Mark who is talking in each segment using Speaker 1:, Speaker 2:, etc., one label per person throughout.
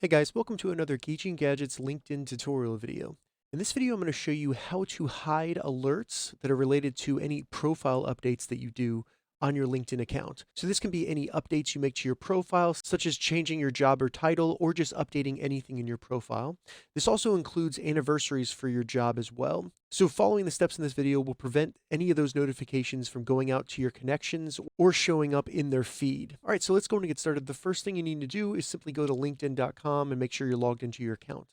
Speaker 1: Hey guys, welcome to another Gauging Gadgets LinkedIn tutorial video. In this video, I'm going to show you how to hide alerts that are related to any profile updates that you do on your LinkedIn account. So this can be any updates you make to your profile, such as changing your job or title, or just updating anything in your profile. This also includes anniversaries for your job as well. So following the steps in this video will prevent any of those notifications from going out to your connections or showing up in their feed. All right, so let's go and get started. The first thing you need to do is simply go to linkedin.com and make sure you're logged into your account.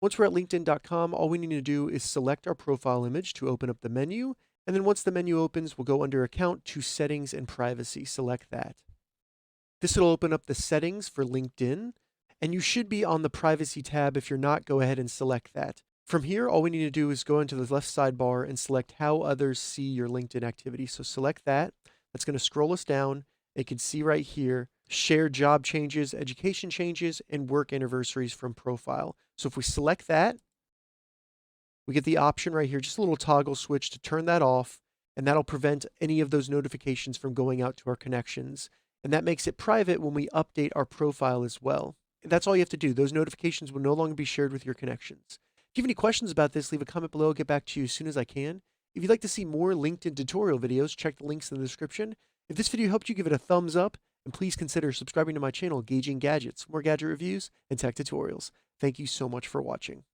Speaker 1: Once we're at linkedin.com, all we need to do is select our profile image to open up the menu. And then once the menu opens, we'll go under Account to Settings and Privacy. Select that. This will open up the settings for LinkedIn, and you should be on the Privacy tab. If you're not, go ahead and select that. From here, all we need to do is go into the left sidebar and select How Others See Your LinkedIn Activity. So select that. That's going to scroll us down. You can see right here, share job changes, education changes, and work anniversaries from profile. So if we select that, we get the option right here, just a little toggle switch to turn that off, and that'll prevent any of those notifications from going out to our connections. And that makes it private when we update our profile as well. And that's all you have to do. Those notifications will no longer be shared with your connections. If you have any questions about this, leave a comment below. I'll get back to you as soon as I can. If you'd like to see more LinkedIn tutorial videos, check the links in the description. If this video helped you, give it a thumbs up, and please consider subscribing to my channel, Gauging Gadgets, for more gadget reviews and tech tutorials. Thank you so much for watching.